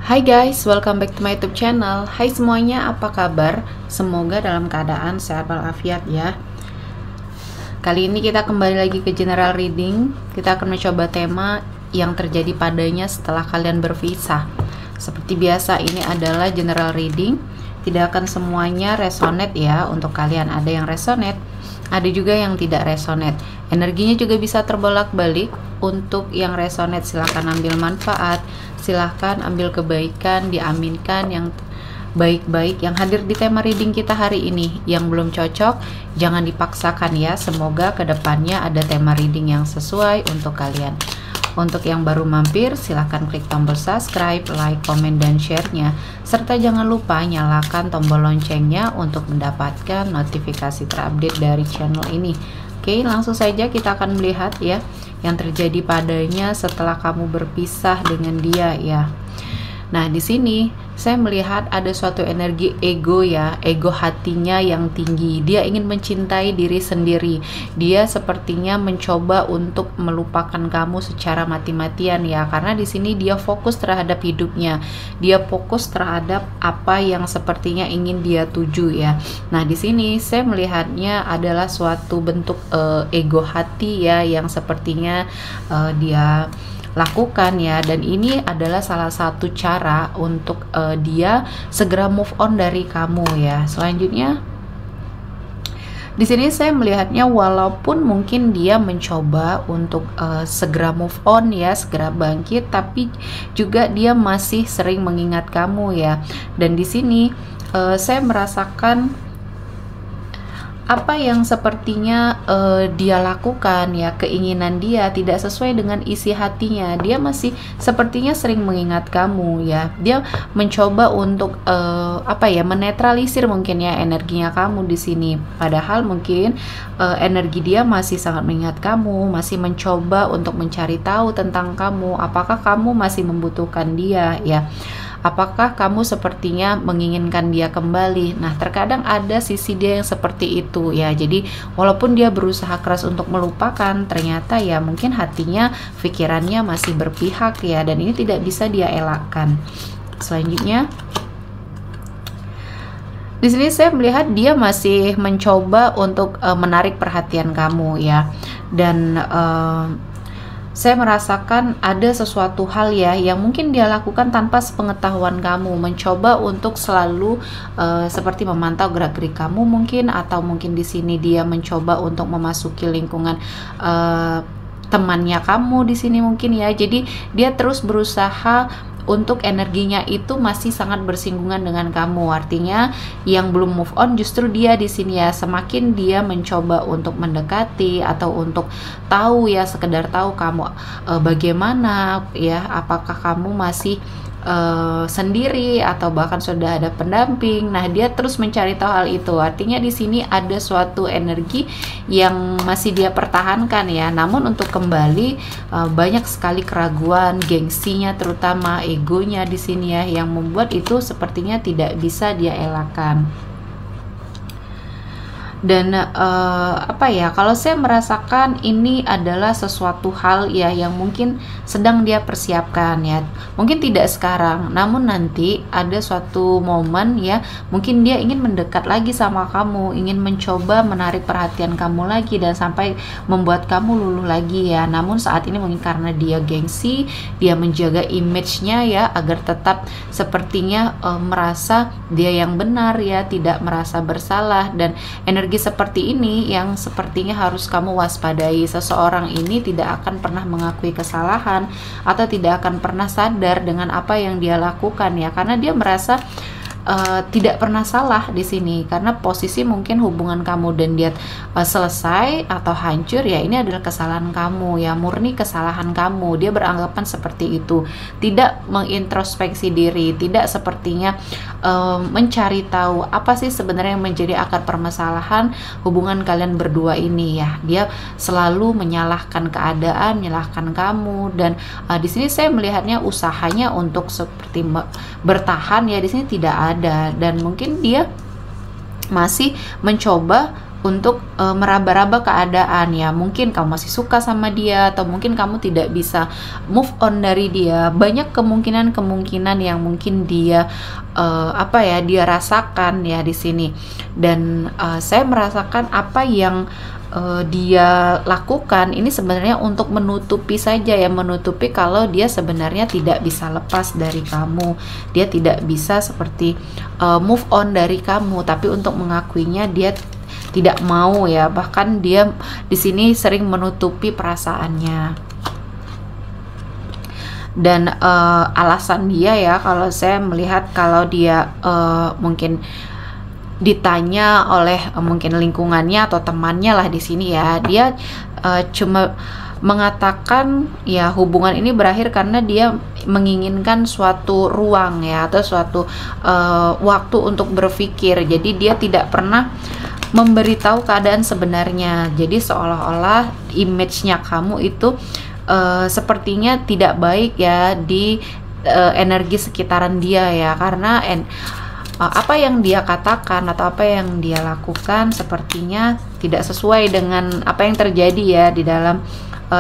Hai guys, welcome back to my YouTube channel. Hai semuanya, apa kabar? Semoga dalam keadaan sehat walafiat ya. Kali ini kita kembali lagi ke general reading. Kita akan mencoba tema yang terjadi padanya setelah kalian berpisah. Seperti biasa, ini adalah general reading. Tidak akan semuanya resonate ya untuk kalian. Ada yang resonate, ada juga yang tidak resonate. Energinya juga bisa terbolak-balik. Untuk yang resonate silahkan ambil manfaat, silahkan ambil kebaikan, diaminkan yang baik-baik yang hadir di tema reading kita hari ini. Yang belum cocok jangan dipaksakan ya. Semoga kedepannya ada tema reading yang sesuai untuk kalian. Untuk yang baru mampir, silahkan klik tombol subscribe, like, komen, dan share-nya. Serta jangan lupa nyalakan tombol loncengnya untuk mendapatkan notifikasi terupdate dari channel ini. Oke, langsung saja kita akan melihat ya yang terjadi padanya setelah kamu berpisah dengan dia ya. Nah, di sini saya melihat ada suatu energi ego ya, ego hatinya yang tinggi. Dia ingin mencintai diri sendiri. Dia sepertinya mencoba untuk melupakan kamu secara mati-matian ya, karena di sini dia fokus terhadap hidupnya. Dia fokus terhadap apa yang sepertinya ingin dia tuju ya. Nah, di sini saya melihatnya adalah suatu bentuk ego hati ya yang sepertinya dia lakukan ya, dan ini adalah salah satu cara untuk dia segera move on dari kamu ya. Selanjutnya di sini saya melihatnya walaupun mungkin dia mencoba untuk segera move on ya, segera bangkit, tapi juga dia masih sering mengingat kamu ya. Dan di sini saya merasakan apa yang sepertinya dia lakukan ya, keinginan dia tidak sesuai dengan isi hatinya. Dia masih sepertinya sering mengingat kamu ya. Dia mencoba untuk menetralisir mungkin ya energinya kamu di sini. Padahal mungkin energi dia masih sangat mengingat kamu, masih mencoba untuk mencari tahu tentang kamu. Apakah kamu masih membutuhkan dia ya? Apakah kamu sepertinya menginginkan dia kembali? Nah, terkadang ada sisi dia yang seperti itu ya. Jadi walaupun dia berusaha keras untuk melupakan, ternyata ya mungkin hatinya, pikirannya masih berpihak ya, dan ini tidak bisa dia elakkan. Selanjutnya di sini saya melihat dia masih mencoba untuk menarik perhatian kamu ya, dan saya merasakan ada sesuatu hal ya yang mungkin dia lakukan tanpa sepengetahuan kamu, mencoba untuk selalu seperti memantau gerak-gerik kamu mungkin, atau mungkin di sini dia mencoba untuk memasuki lingkungan temannya kamu di sini mungkin ya. Jadi dia terus berusaha untuk energinya itu masih sangat bersinggungan dengan kamu. Artinya yang belum move on justru dia di sini ya. Semakin dia mencoba untuk mendekati atau untuk tahu ya, sekedar tahu kamu bagaimana ya, apakah kamu masih sendiri atau bahkan sudah ada pendamping. Nah, dia terus mencari tahu hal itu. Artinya di sini ada suatu energi yang masih dia pertahankan ya. Namun untuk kembali banyak sekali keraguan, gengsinya terutama egonya di sini ya, yang membuat itu sepertinya tidak bisa dia elakkan. Dan kalau saya merasakan ini adalah sesuatu hal ya yang mungkin sedang dia persiapkan ya, mungkin tidak sekarang, namun nanti ada suatu momen ya, mungkin dia ingin mendekat lagi sama kamu, ingin mencoba menarik perhatian kamu lagi dan sampai membuat kamu luluh lagi ya. Namun saat ini mungkin karena dia gengsi, dia menjaga image-nya ya, agar tetap sepertinya merasa dia yang benar ya, tidak merasa bersalah. Dan energi seperti ini yang sepertinya harus kamu waspadai. Seseorang ini tidak akan pernah mengakui kesalahan atau tidak akan pernah sadar dengan apa yang dia lakukan ya, karena dia merasa tidak pernah salah di sini, karena posisi mungkin hubungan kamu dan dia selesai atau hancur ya, ini adalah kesalahan kamu ya, murni kesalahan kamu. Dia beranggapan seperti itu, tidak mengintrospeksi diri, tidak sepertinya mencari tahu apa sih sebenarnya yang menjadi akar permasalahan hubungan kalian berdua ini ya. Dia selalu menyalahkan keadaan, menyalahkan kamu, dan di sini saya melihatnya usahanya untuk seperti bertahan ya di sini tidak ada, dan mungkin dia masih mencoba untuk meraba-raba keadaan ya. Mungkin kamu masih suka sama dia, atau mungkin kamu tidak bisa move on dari dia. Banyak kemungkinan yang mungkin dia dia rasakan ya di sini. Dan saya merasakan apa yang dia lakukan ini sebenarnya untuk menutupi saja ya, menutupi kalau dia sebenarnya tidak bisa lepas dari kamu, dia tidak bisa seperti move on dari kamu, tapi untuk mengakuinya dia tidak mau ya. Bahkan dia di sini sering menutupi perasaannya. Dan alasan dia ya, kalau saya melihat kalau dia mungkin ditanya oleh mungkin lingkungannya atau temannya lah di sini ya, dia cuma mengatakan ya hubungan ini berakhir karena dia menginginkan suatu ruang ya, atau suatu waktu untuk berpikir. Jadi dia tidak pernah memberitahu keadaan sebenarnya. Jadi seolah-olah image-nya kamu itu sepertinya tidak baik ya di energi sekitaran dia ya, karena apa yang dia katakan atau apa yang dia lakukan sepertinya tidak sesuai dengan apa yang terjadi ya di dalam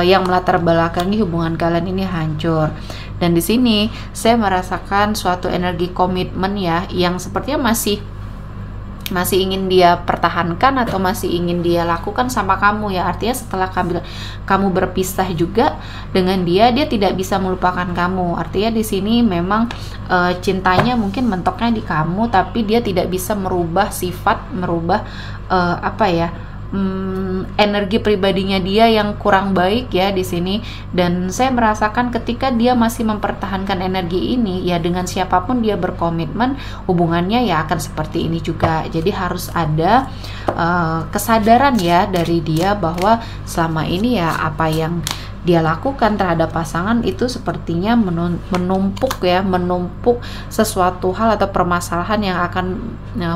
yang melatar belakangi hubungan kalian ini hancur. Dan di sini saya merasakan suatu energi komitmen ya, yang sepertinya masih ingin dia pertahankan atau masih ingin dia lakukan sama kamu ya. Artinya setelah kamu berpisah juga dengan dia tidak bisa melupakan kamu. Artinya di sini memang cintanya mungkin mentoknya di kamu, tapi dia tidak bisa merubah sifat, merubah energi pribadinya dia yang kurang baik ya di sini. Dan saya merasakan ketika dia masih mempertahankan energi ini ya, dengan siapapun dia berkomitmen, hubungannya ya akan seperti ini juga. Jadi harus ada kesadaran ya dari dia bahwa selama ini ya apa yang dia lakukan terhadap pasangan itu sepertinya menumpuk sesuatu hal atau permasalahan yang akan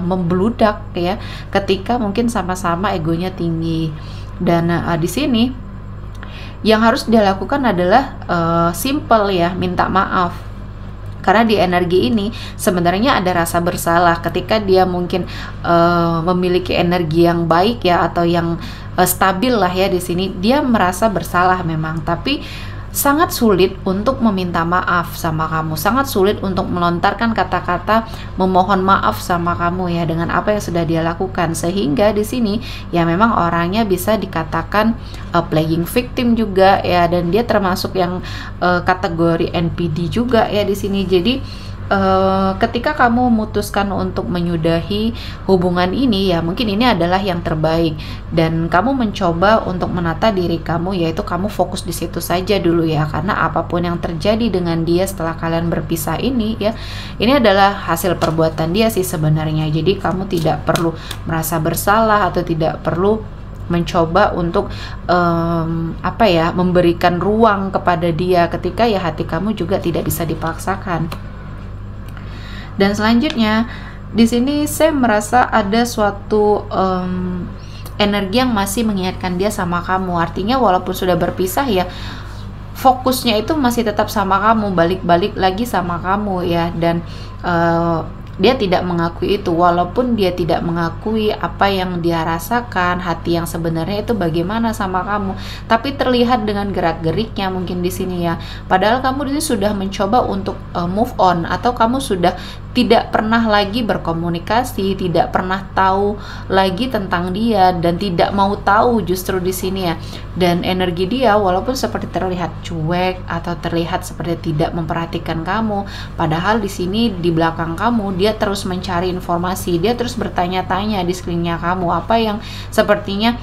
membludak ya, ketika mungkin sama-sama egonya tinggi. Dan di sini yang harus dia lakukan adalah simple ya, minta maaf. Karena di energi ini sebenarnya ada rasa bersalah ketika dia mungkin memiliki energi yang baik ya, atau yang stabil lah ya di sini. Dia merasa bersalah memang, tapi sangat sulit untuk meminta maaf sama kamu, sangat sulit untuk melontarkan kata-kata memohon maaf sama kamu ya dengan apa yang sudah dia lakukan. Sehingga di sini ya memang orangnya bisa dikatakan playing victim juga ya, dan dia termasuk yang kategori NPD juga ya di sini. Jadi ketika kamu memutuskan untuk menyudahi hubungan ini ya, mungkin ini adalah yang terbaik, dan kamu mencoba untuk menata diri kamu, yaitu kamu fokus di situ saja dulu ya. Karena apapun yang terjadi dengan dia setelah kalian berpisah ini ya, ini adalah hasil perbuatan dia sih sebenarnya. Jadi kamu tidak perlu merasa bersalah atau tidak perlu mencoba untuk memberikan ruang kepada dia ketika ya hati kamu juga tidak bisa dipaksakan. Dan selanjutnya di sini saya merasa ada suatu energi yang masih mengingatkan dia sama kamu. Artinya walaupun sudah berpisah ya, fokusnya itu masih tetap sama kamu, balik-balik lagi sama kamu ya. Dan dia tidak mengakui itu, walaupun dia tidak mengakui apa yang dia rasakan, hati yang sebenarnya itu bagaimana sama kamu, tapi terlihat dengan gerak-geriknya mungkin di sini ya. Padahal kamu di sini sudah mencoba untuk move on, atau kamu sudah tidak pernah lagi berkomunikasi, tidak pernah tahu lagi tentang dia, dan tidak mau tahu justru di sini ya. Dan energi dia walaupun seperti terlihat cuek atau terlihat seperti tidak memperhatikan kamu, padahal di sini di belakang kamu dia terus mencari informasi, dia terus bertanya-tanya di sekelilingnya kamu, apa yang sepertinya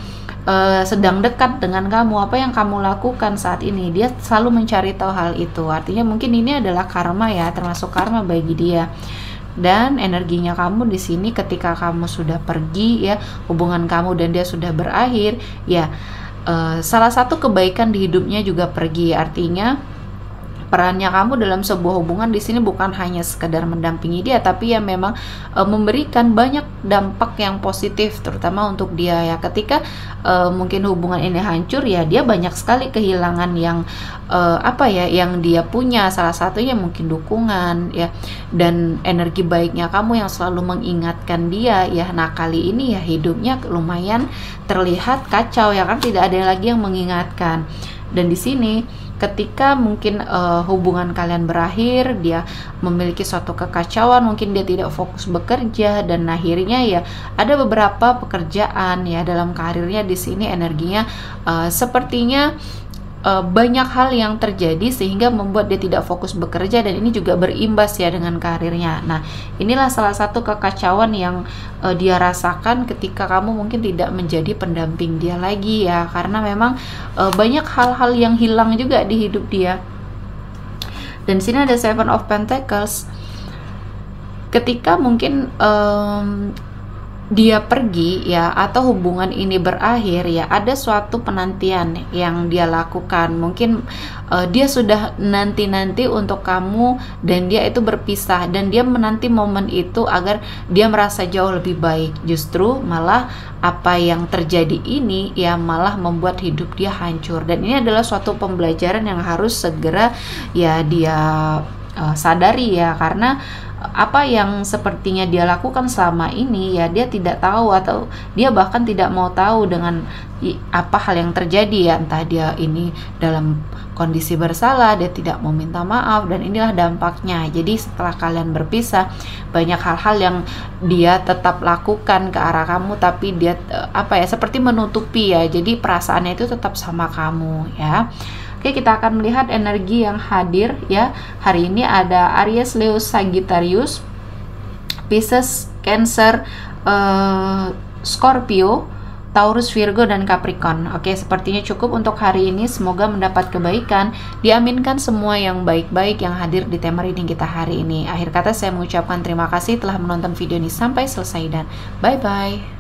sedang dekat dengan kamu, apa yang kamu lakukan saat ini. Dia selalu mencari tahu hal itu. Artinya mungkin ini adalah karma ya, termasuk karma bagi dia. Dan energinya kamu di sini ketika kamu sudah pergi ya, hubungan kamu dan dia sudah berakhir ya, salah satu kebaikan di hidupnya juga pergi. Artinya perannya kamu dalam sebuah hubungan di sini bukan hanya sekedar mendampingi dia, tapi ya memang memberikan banyak dampak yang positif, terutama untuk dia ya. Ketika mungkin hubungan ini hancur ya, dia banyak sekali kehilangan yang yang dia punya. Salah satunya mungkin dukungan ya, dan energi baiknya kamu yang selalu mengingatkan dia ya. Nah kali ini ya hidupnya lumayan terlihat kacau ya kan, tidak ada lagi yang mengingatkan. Dan di sini ketika mungkin hubungan kalian berakhir, dia memiliki suatu kekacauan, mungkin dia tidak fokus bekerja, dan akhirnya ya ada beberapa pekerjaan ya dalam karirnya. Di sini energinya sepertinya banyak hal yang terjadi sehingga membuat dia tidak fokus bekerja, dan ini juga berimbas ya dengan karirnya. Nah inilah salah satu kekacauan yang dia rasakan ketika kamu mungkin tidak menjadi pendamping dia lagi ya, karena memang banyak hal-hal yang hilang juga di hidup dia. Dan sini ada Seven of Pentacles. Ketika mungkin dia pergi ya, atau hubungan ini berakhir ya, ada suatu penantian yang dia lakukan. Mungkin dia sudah nanti-nanti untuk kamu dan dia itu berpisah, dan dia menanti momen itu agar dia merasa jauh lebih baik. Justru malah apa yang terjadi ini ya malah membuat hidup dia hancur, dan ini adalah suatu pembelajaran yang harus segera ya dia sadari ya, karena apa yang sepertinya dia lakukan selama ini ya dia tidak tahu, atau dia bahkan tidak mau tahu dengan apa hal yang terjadi ya. Entah dia ini dalam kondisi bersalah, dia tidak mau minta maaf, dan inilah dampaknya. Jadi setelah kalian berpisah, banyak hal-hal yang dia tetap lakukan ke arah kamu, tapi dia seperti menutupi ya, jadi perasaannya itu tetap sama kamu ya. Oke, kita akan melihat energi yang hadir ya. Hari ini ada Aries, Leo, Sagittarius, Pisces, Cancer, Scorpio, Taurus, Virgo, dan Capricorn. Oke, sepertinya cukup untuk hari ini. Semoga mendapat kebaikan. Diaminkan semua yang baik-baik yang hadir di tema reading kita hari ini. Akhir kata saya mengucapkan terima kasih telah menonton video ini sampai selesai, dan bye-bye.